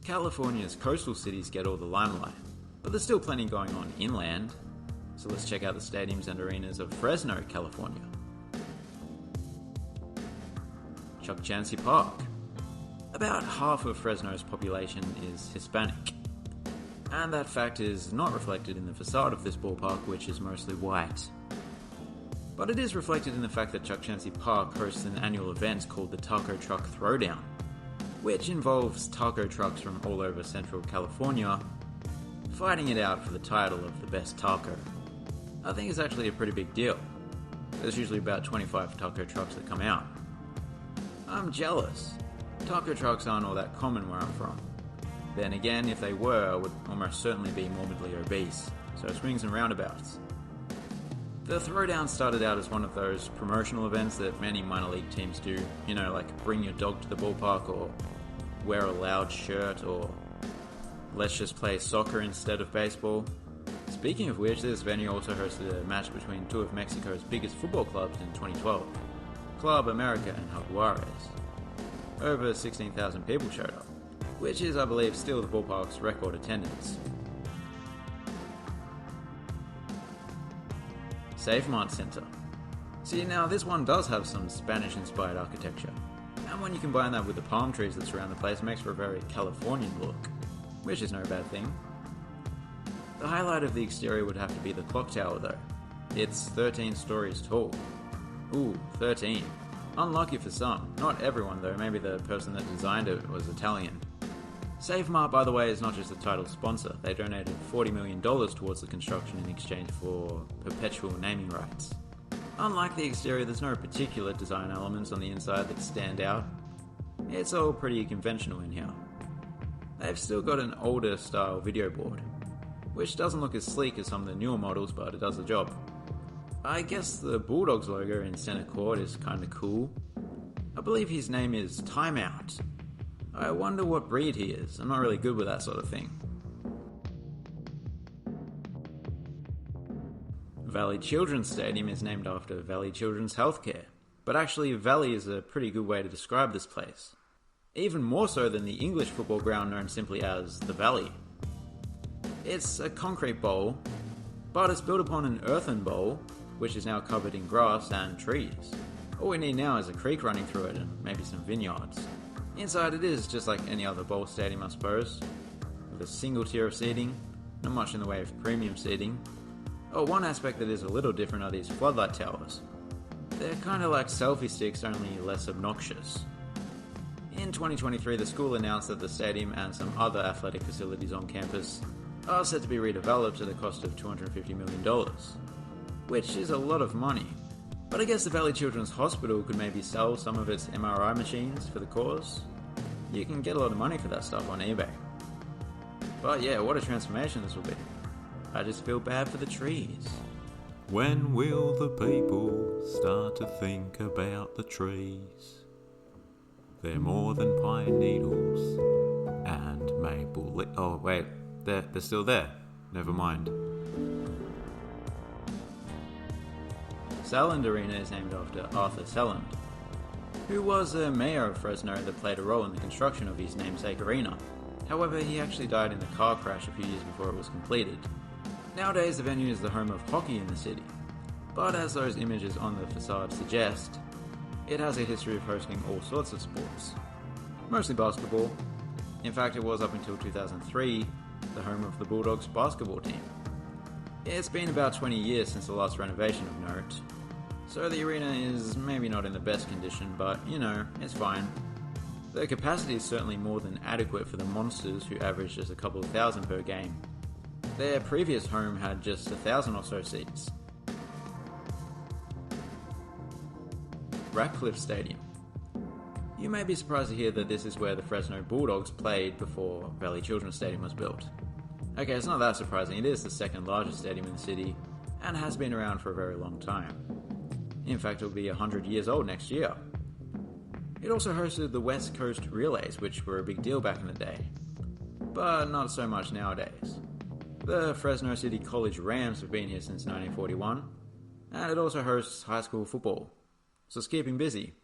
California's coastal cities get all the limelight, but there's still plenty going on inland. So let's check out the stadiums and arenas of Fresno, California. Chukchansi Park. About half of Fresno's population is Hispanic, and that fact is not reflected in the facade of this ballpark, which is mostly white. But it is reflected in the fact that Chukchansi Park hosts an annual event called the Taco Truck Throwdown, which involves taco trucks from all over Central California fighting it out for the title of the best taco. I think it's actually a pretty big deal. There's usually about 25 taco trucks that come out. I'm jealous. Taco trucks aren't all that common where I'm from. Then again, if they were, I would almost certainly be morbidly obese, so swings and roundabouts. The Throwdown started out as one of those promotional events that many minor league teams do, like bring your dog to the ballpark, or wear a loud shirt, or let's just play soccer instead of baseball. Speaking of which, this venue also hosted a match between two of Mexico's biggest football clubs in 2012, Club America and Jaguares. Over 16,000 people showed up, which is, I believe, still the ballpark's record attendance. Mart Center. See, now this one does have some Spanish-inspired architecture, and when you combine that with the palm trees that surround the place, it makes for a very Californian look, which is no bad thing. The highlight of the exterior would have to be the clock tower though. It's 13 stories tall. Ooh, 13. Unlucky for some. Not everyone though, maybe the person that designed it was Italian. Mart, by the way, is not just the title sponsor. They donated $40 million towards the construction in exchange for perpetual naming rights. Unlike the exterior, there's no particular design elements on the inside that stand out. It's all pretty conventional in here. They've still got an older style video board, which doesn't look as sleek as some of the newer models, but it does the job. I guess the Bulldogs logo in center court is kinda cool. I believe his name is Timeout. I wonder what breed he is. I'm not really good with that sort of thing. Valley Children's Stadium is named after Valley Children's Healthcare, but actually Valley is a pretty good way to describe this place. Even more so than the English football ground known simply as the Valley. It's a concrete bowl, but it's built upon an earthen bowl, which is now covered in grass and trees. All we need now is a creek running through it and maybe some vineyards. Inside it is just like any other bowl stadium, I suppose, with a single tier of seating, not much in the way of premium seating. Oh, one aspect that is a little different are these floodlight towers. They're kinda like selfie sticks, only less obnoxious. In 2023, the school announced that the stadium and some other athletic facilities on campus are set to be redeveloped at a cost of $250 million, which is a lot of money. But I guess the Valley Children's Hospital could maybe sell some of its MRI machines for the cause. You can get a lot of money for that stuff on eBay. But yeah, what a transformation this will be. I just feel bad for the trees. When will the people start to think about the trees? They're more than pine needles and maple oh wait, they're still there. Never mind. Selland Arena is named after Arthur Selland, who was a mayor of Fresno that played a role in the construction of his namesake arena. However, he actually died in a car crash a few years before it was completed. Nowadays, the venue is the home of hockey in the city, but as those images on the facade suggest, it has a history of hosting all sorts of sports, mostly basketball. In fact, it was up until 2003 the home of the Bulldogs basketball team. It's been about 20 years since the last renovation of note, so the arena is maybe not in the best condition, but it's fine. The capacity is certainly more than adequate for the monsters who average just a couple of thousand per game. Their previous home had just 1,000 or so seats. Ratcliffe Stadium. You may be surprised to hear that this is where the Fresno Bulldogs played before Valley Children's Stadium was built. Okay, it's not that surprising. It is the second largest stadium in the city and has been around for a very long time. In fact, it will be 100 years old next year. It also hosted the West Coast Relays, which were a big deal back in the day, but not so much nowadays. The Fresno City College Rams have been here since 1941, and it also hosts high school football, so it's keeping busy.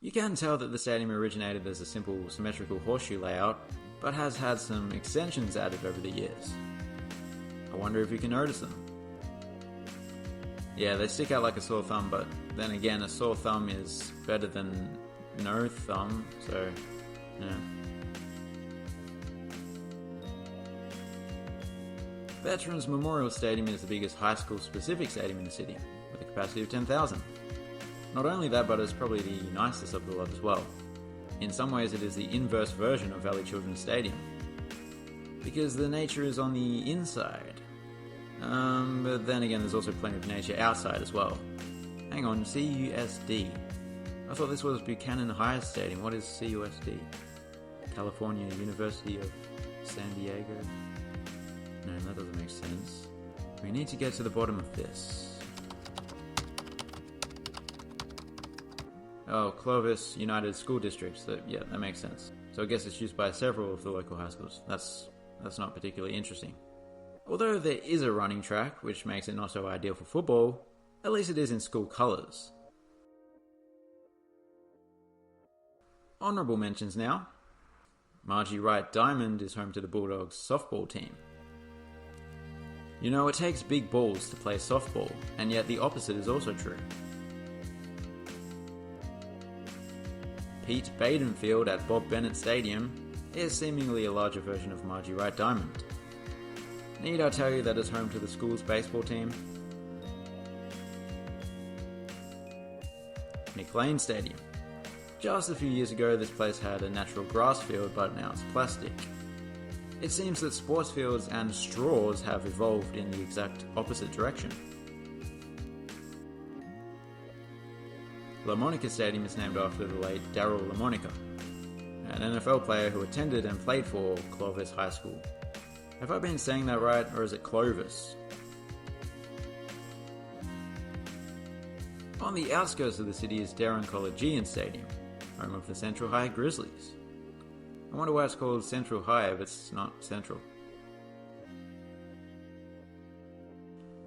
You can tell that the stadium originated as a simple symmetrical horseshoe layout, but has had some extensions added over the years. I wonder if you can notice them. Yeah, they stick out like a sore thumb, but then again, a sore thumb is better than no thumb, so yeah. Veterans Memorial Stadium is the biggest high school specific stadium in the city, with a capacity of 10,000. Not only that, but it's probably the nicest of the lot as well. In some ways it is the inverse version of Valley Children's Stadium, because the nature is on the inside. But then again, there's also plenty of nature outside as well. Hang on, CUSD. I thought this was Buchanan High Stadium. What is CUSD? California University of San Diego? No, that doesn't make sense. We need to get to the bottom of this. Oh, Clovis United School District. Yeah, that makes sense. So I guess it's used by several of the local high schools. That's not particularly interesting. Although there is a running track, which makes it not so ideal for football, at least it is in school colours. Honourable mentions now. Margie Wright Diamond is home to the Bulldogs softball team. You know, it takes big balls to play softball, and yet the opposite is also true. Pete Baden Field at Bob Bennett Stadium is seemingly a larger version of Margie Wright Diamond. Need I tell you that it's home to the school's baseball team? McLean Stadium. Just a few years ago, this place had a natural grass field, but now it's plastic. It seems that sports fields and straws have evolved in the exact opposite direction. LaMonica Stadium is named after the late Darryl LaMonica, an NFL player who attended and played for Clovis High School. Have I been saying that right, or is it Clovis? On the outskirts of the city is Darren Collegian Stadium, home of the Central High Grizzlies. I wonder why it's called Central High if it's not central.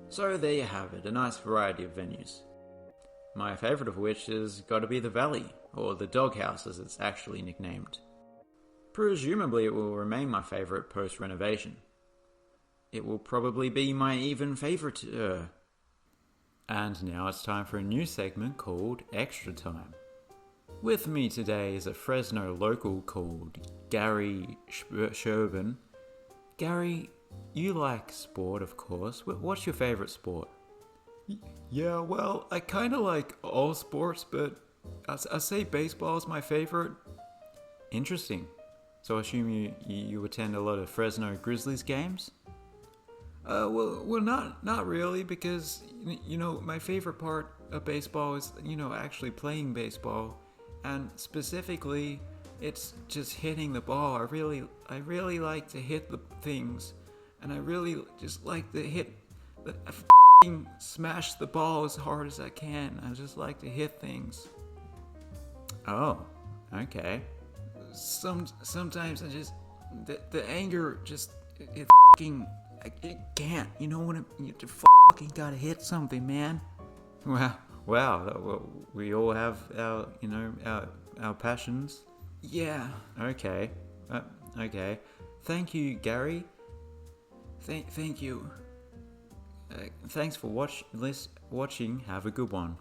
So there you have it, a nice variety of venues. My favourite of which has got to be the Valley, or the Doghouse as it's actually nicknamed. Presumably it will remain my favourite post-renovation. It will probably be my even favourite. And now it's time for a new segment called Extra Time. With me today is a Fresno local called Gary Sherbin. Gary, you like sport, of course. What's your favourite sport? Yeah, well, I kind of like all sports, but I say baseball is my favourite. Interesting. So I assume you attend a lot of Fresno Grizzlies games? Well, not really, because, you know, my favourite part of baseball is, you know, actually playing baseball. And specifically, it's just hitting the ball. I really like to hit the things, and I really just like to smash the ball as hard as I can. I just like to hit things. Oh, okay. Sometimes I just the anger just it can't. You know when you gotta hit something, man. Wow, we all have our passions. Yeah. Okay. Okay. Thank you, Gary. Thank you. Thanks for watching. Have a good one.